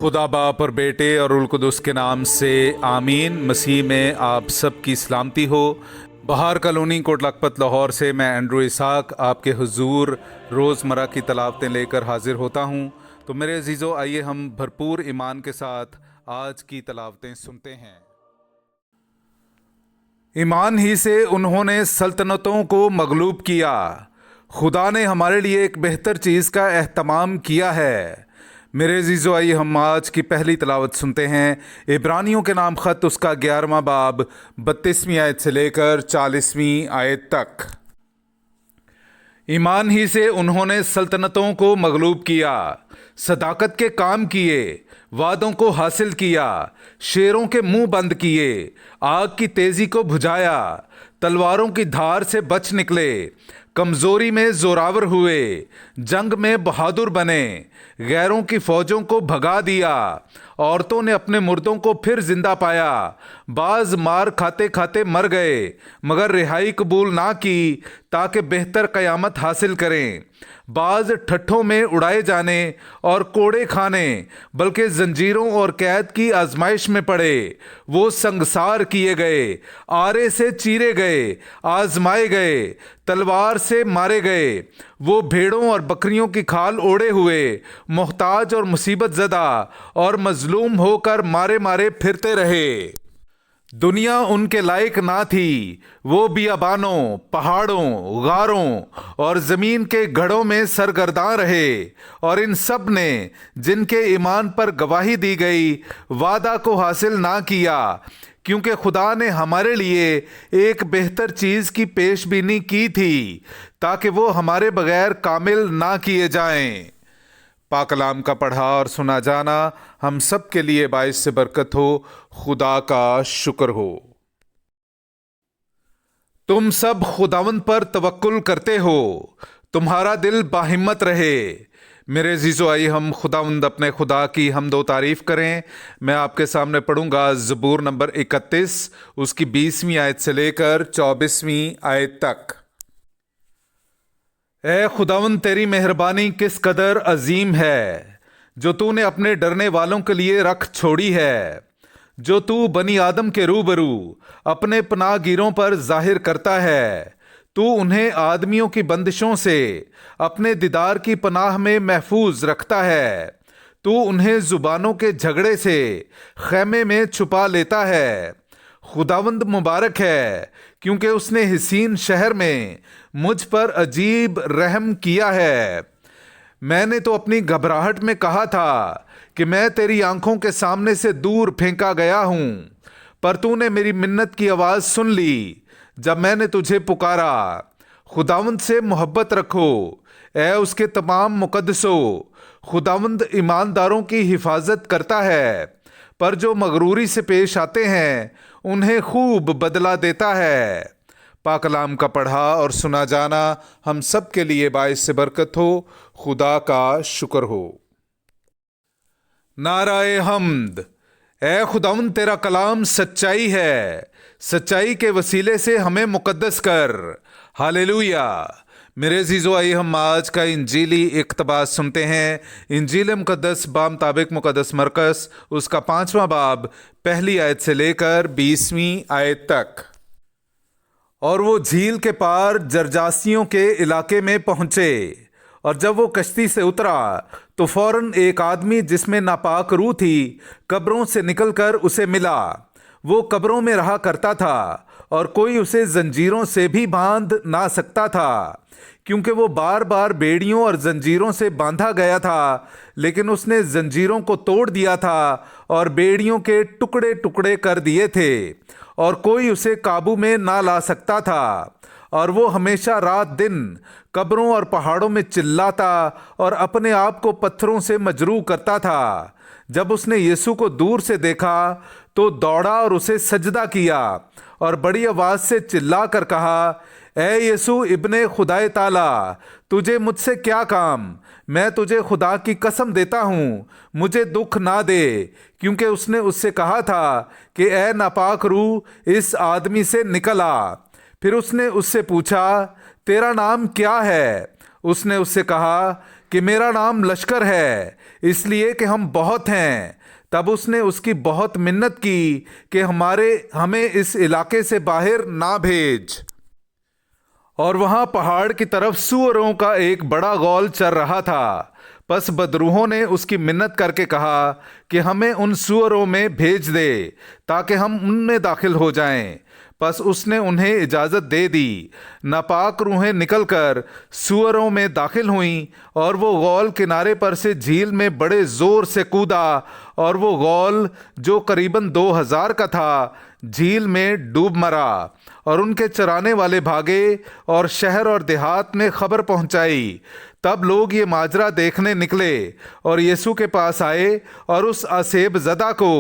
खुदा बाप और बेटे और उल कुदस के नाम से आमीन। मसीह में आप सब की सलामती हो। बहार कॉलोनी कोट लखपत लाहौर से मैं एंड्रू इसाक आपके हुजूर रोज़मर्रा की तलावतें लेकर हाजिर होता हूँ। तो मेरे अजीज़ों, आइए हम भरपूर ईमान के साथ आज की तलावतें सुनते हैं। ईमान ही से उन्होंने सल्तनतों को मगलूब किया। खुदा ने हमारे लिए एक बेहतर चीज़ का एहतमाम किया है। मेरे अजीज़ों, आइए हम आज की पहली तलावत सुनते हैं। इब्रानियों के नाम ख़त उसका 11वां बाब 32वीं आयत से लेकर 40वीं आयत तक। ईमान ही से उन्होंने सल्तनतों को मगलूब किया, सदाकत के काम किए, वादों को हासिल किया, शेरों के मुंह बंद किए, आग की तेजी को बुझाया, तलवारों की धार से बच निकले, कमजोरी में जोरावर हुए, जंग में बहादुर बने, गैरों की फौजों को भगा दिया, औरतों ने अपने मुर्दों को फिर जिंदा पाया, बाज मार खाते खाते मर गए मगर रिहाई कबूल ना की ताकि बेहतर क़यामत हासिल करें। बाज ठट्ठों में उड़ाए जाने और कोड़े खाने बल्कि जंजीरों और कैद की आजमाइश में पड़े। वो संगसार किए गए, आरे से चीरे गए, आजमाए गए, तलवार से मारे गए। वो भेड़ों और बकरियों की खाल ओढ़े हुए, मोहताज और मुसीबत ज़दा और मजलूम होकर मारे मारे फिरते रहे। दुनिया उनके लायक ना थी। वो बियाबानों, पहाड़ों, गारों और ज़मीन के गढ़ों में सरगर्दां रहे। और इन सब ने जिनके ईमान पर गवाही दी गई वादा को हासिल ना किया, क्योंकि खुदा ने हमारे लिए एक बेहतर चीज़ की पेशबीनी की थी ताकि वो हमारे बगैर कामिल ना किए जाएं। पाक कलाम का पढ़ा और सुना जाना हम सब के लिए बाइस से बरकत हो। खुदा का शुक्र हो। तुम सब खुदावंद पर तवक्कुल करते हो, तुम्हारा दिल बाहिम्मत रहे। मेरे अजीज़ों, आइए हम खुदावंद अपने खुदा की हमदो तारीफ़ करें। मैं आपके सामने पढ़ूंगा ज़बूर नंबर 31, उसकी 20वीं आयत से लेकर 24वीं आयत तक। ए खुदावंद, तेरी मेहरबानी किस कदर अजीम है, जो तूने अपने डरने वालों के लिए रख छोड़ी है। जो तू बनी आदम के रूबरू अपने पनाहगीरों पर जाहिर करता है। तू उन्हें आदमियों की बंदिशों से अपने दीदार की पनाह में महफूज रखता है। तू उन्हें जुबानों के झगड़े से खैमे में छुपा लेता है। खुदावंद मुबारक है, क्योंकि उसने हसीन शहर में मुझ पर अजीब रहम किया है। मैंने तो अपनी घबराहट में कहा था कि मैं तेरी आंखों के सामने से दूर फेंका गया हूं, पर तूने मेरी मिन्नत की आवाज़ सुन ली जब मैंने तुझे पुकारा। खुदावंद से मोहब्बत रखो, ए उसके तमाम मुकद्दसों। खुदावंद ईमानदारों की हिफाजत करता है, पर जो मगरूरी से पेश आते हैं उन्हें खूब बदला देता है। पाक कलाम का पढ़ा और सुना जाना हम सब के लिए बाइस से बरकत हो। खुदा का शुक्र हो। नाराए हम्द। ए खुदावंद, तेरा कलाम सच्चाई है, सच्चाई के वसीले से हमें मुकद्दस कर। हालेलुया। मेरे अजीज़ों, आइए हम आज का इंजीली इक़्तिबास सुनते हैं। इंजील मुक़द्दस बामुताबिक मुक़द्दस मरकस उसका 5वां बाब पहली आयत से लेकर 20वीं आयत तक। और वो झील के पार जरजासियों के इलाके में पहुंचे, और जब वो कश्ती से उतरा तो फौरन एक आदमी जिसमें नापाक रूह थी कब्रों से निकलकर उसे मिला। वो कब्रों में रहा करता था और कोई उसे जंजीरों से भी बांध ना सकता था, क्योंकि वो बार बार बेड़ियों और जंजीरों से बांधा गया था। लेकिन उसने जंजीरों को तोड़ दिया था और बेड़ियों के टुकड़े टुकड़े कर दिए थे, और कोई उसे काबू में ना ला सकता था। और वो हमेशा रात दिन कब्रों और पहाड़ों में चिल्लाता और अपने आप को पत्थरों से मजरूह करता था। जब उसने यीशु को दूर से देखा तो दौड़ा और उसे सजदा किया और बड़ी आवाज से चिल्ला कर कहा, ए यीशु इब्ने खुदाए ताला, तुझे मुझसे क्या काम? मैं तुझे खुदा की कसम देता हूँ, मुझे दुख ना दे। क्योंकि उसने उससे कहा था कि ए नापाक रूह इस आदमी से निकल आ। फिर उसने उससे पूछा, तेरा नाम क्या है? उसने उससे कहा کہ میرا نام لشکر ہے، اس لیے کہ ہم بہت ہیں۔ تب اس نے اس کی بہت منت کی کہ ہمیں اس علاقے سے باہر نہ بھیج۔ اور وہاں پہاڑ کی طرف سؤروں کا ایک بڑا غول چر رہا تھا۔ پس بدروحوں نے اس کی منت کر کے کہا کہ ہمیں ان سؤروں میں بھیج دے تاکہ ہم ان میں داخل ہو جائیں۔ پس اس نے انہیں اجازت دے دی۔ ناپاک روحیں نکل کر سؤروں میں داخل ہوئیں اور وہ غول کنارے پر سے جھیل میں بڑے زور سے کودا، اور وہ غول جو قریباً 2000 کا تھا جھیل میں ڈوب مرا، اور ان کے چرانے والے بھاگے اور شہر اور دیہات میں خبر پہنچائی۔ تب لوگ یہ ماجرا دیکھنے نکلے اور یسوع کے پاس آئے اور اس آسیب زدہ کو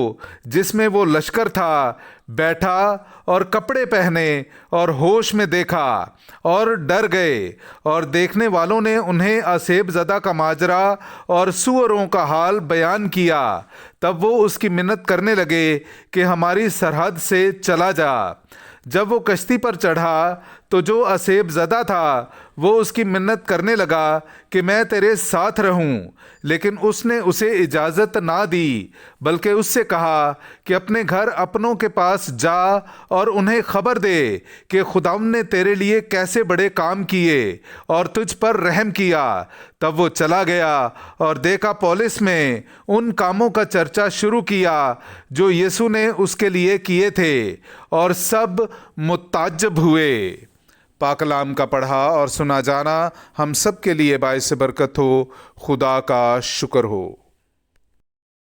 جس میں وہ لشکر تھا بیٹھا اور کپڑے پہنے اور ہوش میں دیکھا، اور ڈر گئے۔ اور دیکھنے والوں نے انہیں آسیب زدہ کا ماجرا اور سؤروں کا حال بیان کیا۔ تب وہ اس کی منت کرنے لگے کہ ہماری سرحد سے چلا جا۔ جب وہ کشتی پر چڑھا تو جو آسیب زدہ تھا وہ اس کی منت کرنے لگا کہ میں تیرے ساتھ رہوں، لیکن اس نے اسے اجازت نہ دی، بلکہ اس سے کہا کہ اپنے گھر اپنوں کے پاس جا اور انہیں خبر دے کہ خداوند نے تیرے لیے کیسے بڑے کام کیے اور تجھ پر رحم کیا۔ تب وہ چلا گیا اور دیکا پولس میں ان کاموں کا چرچا شروع کیا جو یسوع نے اس کے لیے کیے تھے، اور سب متعجب ہوئے۔ پاک کلام کا پڑھا اور سنا جانا ہم سب کے لیے باعث برکت ہو۔ خدا کا شکر ہو۔